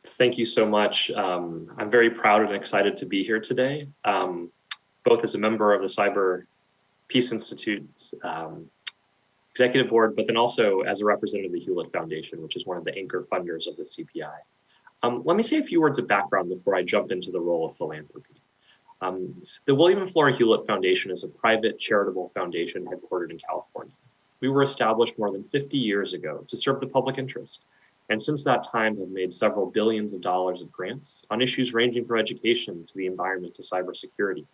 Thank you so much. I'm very proud and excited to be here today, both as a member of the Cyberpeace Institute's executive board, but then also as a representative of the Hewlett Foundation, which is one of the anchor funders of the CPI. Let me say a few words of background before I jump into the role of philanthropy. The William and Flora Hewlett Foundation is a private charitable foundation headquartered in California. We were established more than 50 years ago to serve the public interest, and since that time have made several billions of dollars of grants on issues ranging from education to the environment to cybersecurity.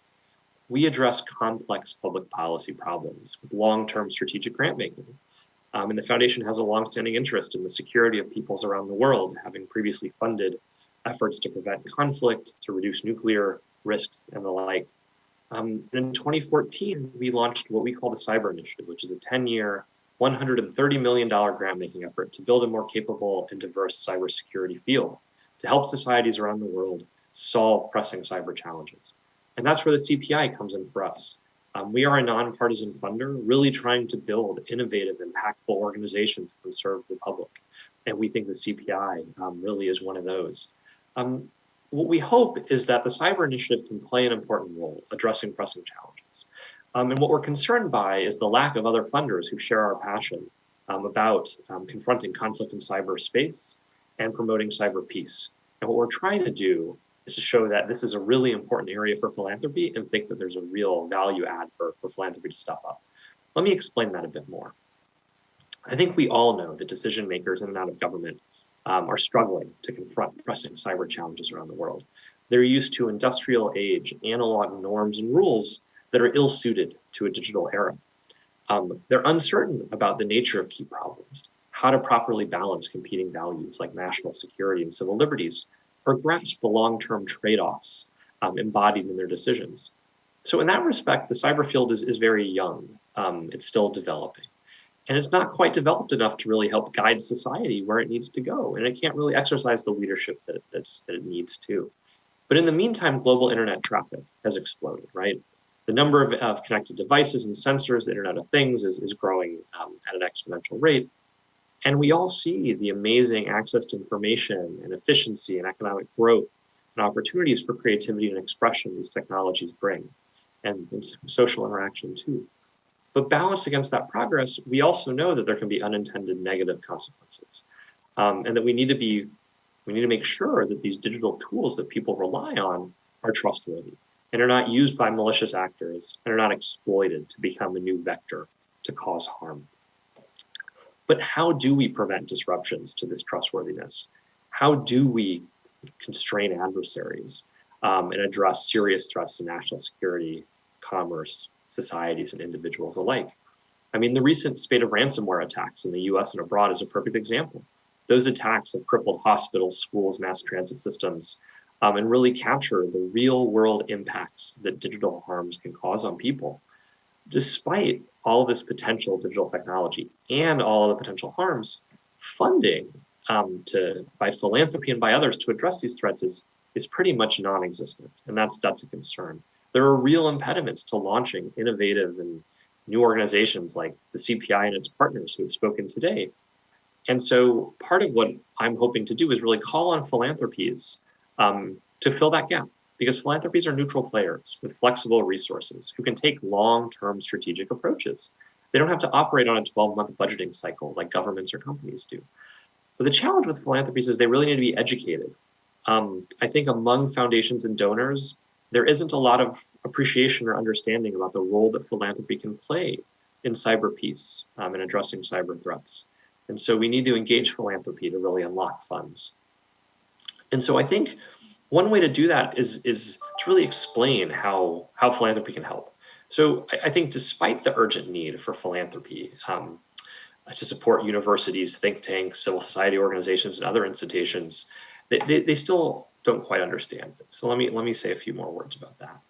We address complex public policy problems with long-term strategic grant making. And the foundation has a longstanding interest in the security of peoples around the world, having previously funded efforts to prevent conflict, to reduce nuclear risks, and the like. In 2014, we launched what we call the Cyber Initiative, which is a 10-year, $130 million grant-making effort to build a more capable and diverse cybersecurity field to help societies around the world solve pressing cyber challenges. And that's where the CPI comes in for us. We are a nonpartisan funder, really trying to build innovative, impactful organizations that can serve the public. And we think the CPI really is one of those. What we hope is that the Cyber Initiative can play an important role addressing pressing challenges. And what we're concerned by is the lack of other funders who share our passion about confronting conflict in cyberspace and promoting cyber peace. And what we're trying to do is to show that this is a really important area for philanthropy and think that there's a real value add for philanthropy to step up. Let me explain that a bit more. I think we all know that decision makers in and out of government are struggling to confront pressing cyber challenges around the world. They're used to industrial age, analog norms and rules that are ill-suited to a digital era. They're uncertain about the nature of key problems, how to properly balance competing values like national security and civil liberties, or grasp the long-term trade-offs embodied in their decisions. So in that respect, the cyber field is very young. It's still developing. And it's not quite developed enough to really help guide society where it needs to go. And it can't really exercise the leadership that it needs to. But in the meantime, global internet traffic has exploded, right? The number of connected devices and sensors, the Internet of Things, is growing at an exponential rate. And we all see the amazing access to information and efficiency and economic growth and opportunities for creativity and expression these technologies bring, and social interaction too. But balanced against that progress, we also know that there can be unintended negative consequences, and that we need to make sure that these digital tools that people rely on are trustworthy and are not used by malicious actors and are not exploited to become a new vector to cause harm. But how do we prevent disruptions to this trustworthiness? How do we constrain adversaries and address serious threats to national security, commerce, societies, and individuals alike? I mean, the recent spate of ransomware attacks in the US and abroad is a perfect example. Those attacks have crippled hospitals, schools, mass transit systems, and really capture the real world impacts that digital harms can cause on people. Despite all of this potential digital technology and all of the potential harms, funding by philanthropy and by others to address these threats is pretty much non-existent, and that's a concern. There are real impediments to launching innovative and new organizations like the CPI and its partners who have spoken today. And so part of what I'm hoping to do is really call on philanthropies to fill that gap, because philanthropies are neutral players with flexible resources who can take long-term strategic approaches. They don't have to operate on a 12-month budgeting cycle like governments or companies do. But the challenge with philanthropies is they really need to be educated. I think among foundations and donors, there isn't a lot of appreciation or understanding about the role that philanthropy can play in cyber peace and addressing cyber threats. And so we need to engage philanthropy to really unlock funds. And so I think one way to do that is to really explain how philanthropy can help. So I think despite the urgent need for philanthropy to support universities, think tanks, civil society organizations, and other institutions, they still don't quite understand it. So let me say a few more words about that.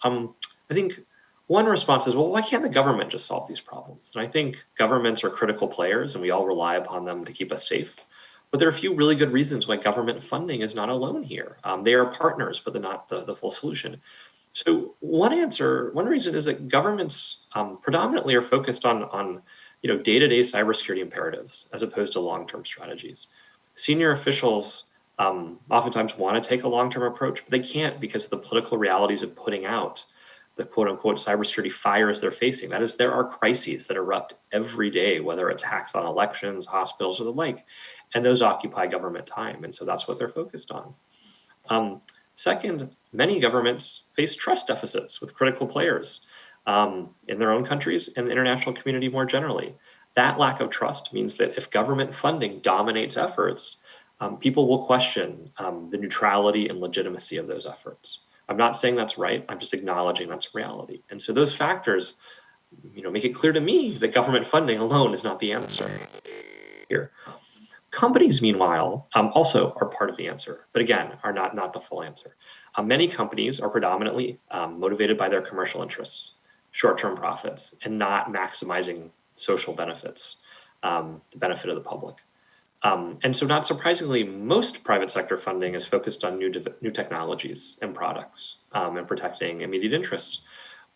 I think one response is, well, why can't the government just solve these problems? And I think governments are critical players and we all rely upon them to keep us safe. But there are a few really good reasons why government funding is not alone here. They are partners, but they're not the full solution. So one reason is that governments predominantly are focused on day-to-day cybersecurity imperatives as opposed to long-term strategies. Senior officials oftentimes want to take a long-term approach, but they can't because of the political realities of putting out the quote-unquote cybersecurity fires they're facing. That is, there are crises that erupt every day, whether it's hacks on elections, hospitals, or the like, and those occupy government time, and so that's what they're focused on. Second, many governments face trust deficits with critical players in their own countries and the international community more generally. That lack of trust means that if government funding dominates efforts, people will question the neutrality and legitimacy of those efforts. I'm not saying that's right. I'm just acknowledging that's reality. And so those factors, make it clear to me that government funding alone is not the answer here. Companies, meanwhile, also are part of the answer, but again, are not the full answer. Many companies are predominantly motivated by their commercial interests, short-term profits, and not maximizing social benefits, the benefit of the public. And so not surprisingly, most private sector funding is focused on new technologies and products and protecting immediate interests.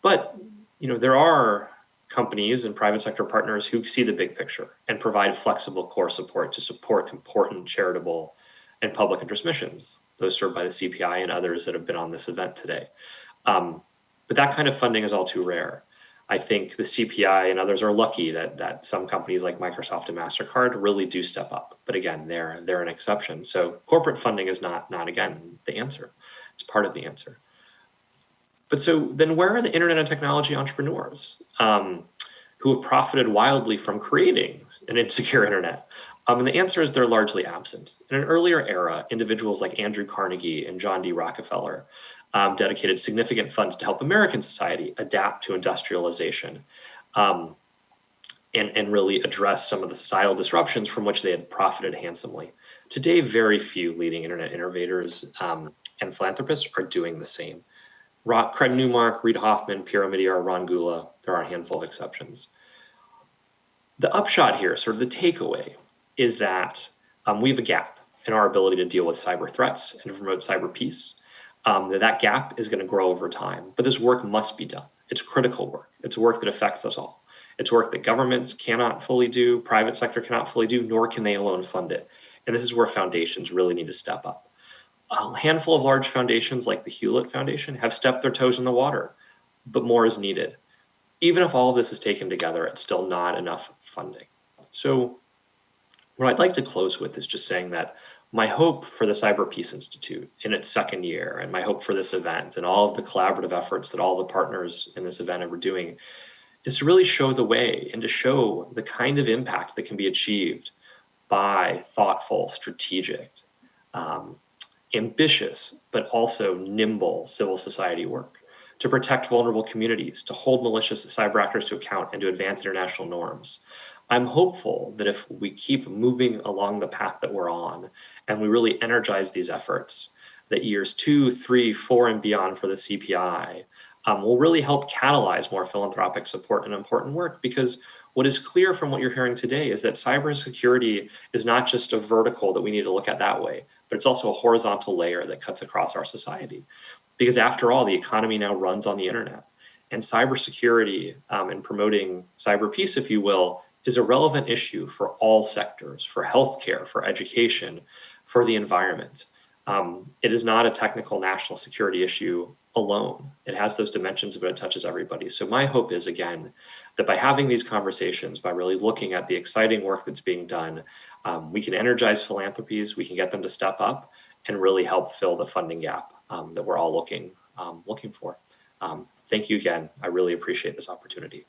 But there are companies and private sector partners who see the big picture and provide flexible core support to support important charitable and public interest missions, those served by the CPI and others that have been on this event today. But that kind of funding is all too rare. I think the CPI and others are lucky that some companies like Microsoft and MasterCard really do step up. But again, they're an exception. So corporate funding is not again, the answer. It's part of the answer. But so then where are the internet and technology entrepreneurs who have profited wildly from creating an insecure internet? And the answer is they're largely absent. In an earlier era, individuals like Andrew Carnegie and John D. Rockefeller dedicated significant funds to help American society adapt to industrialization and really address some of the societal disruptions from which they had profited handsomely. Today, very few leading internet innovators and philanthropists are doing the same. Craig Newmark, Reid Hoffman, Pierre Omidyar, Ron Gula, there are a handful of exceptions. The upshot here, sort of the takeaway, is that we have a gap in our ability to deal with cyber threats and to promote cyber peace. That gap is going to grow over time, but this work must be done. It's critical work. It's work that affects us all. It's work that governments cannot fully do, private sector cannot fully do, nor can they alone fund it. And this is where foundations really need to step up. A handful of large foundations like the Hewlett Foundation have stepped their toes in the water, but more is needed. Even if all of this is taken together, it's still not enough funding. So what I'd like to close with is just saying that my hope for the Cyberpeace Institute in its second year, and my hope for this event and all of the collaborative efforts that all the partners in this event are doing, is to really show the way and to show the kind of impact that can be achieved by thoughtful, strategic, ambitious, but also nimble civil society work to protect vulnerable communities, to hold malicious cyber actors to account, and to advance international norms. I'm hopeful that if we keep moving along the path that we're on and we really energize these efforts, that years 2, 3, 4, and beyond for the CPI will really help catalyze more philanthropic support and important work, because what is clear from what you're hearing today is that cybersecurity is not just a vertical that we need to look at that way, but it's also a horizontal layer that cuts across our society. Because after all, the economy now runs on the internet. And cybersecurity and promoting cyber peace, if you will, is a relevant issue for all sectors, for healthcare, for education, for the environment. It is not a technical national security issue alone. It has those dimensions, but it touches everybody. So my hope is, again, that by having these conversations, by really looking at the exciting work that's being done, we can energize philanthropies, we can get them to step up and really help fill the funding gap that we're all looking for. Thank you again. I really appreciate this opportunity.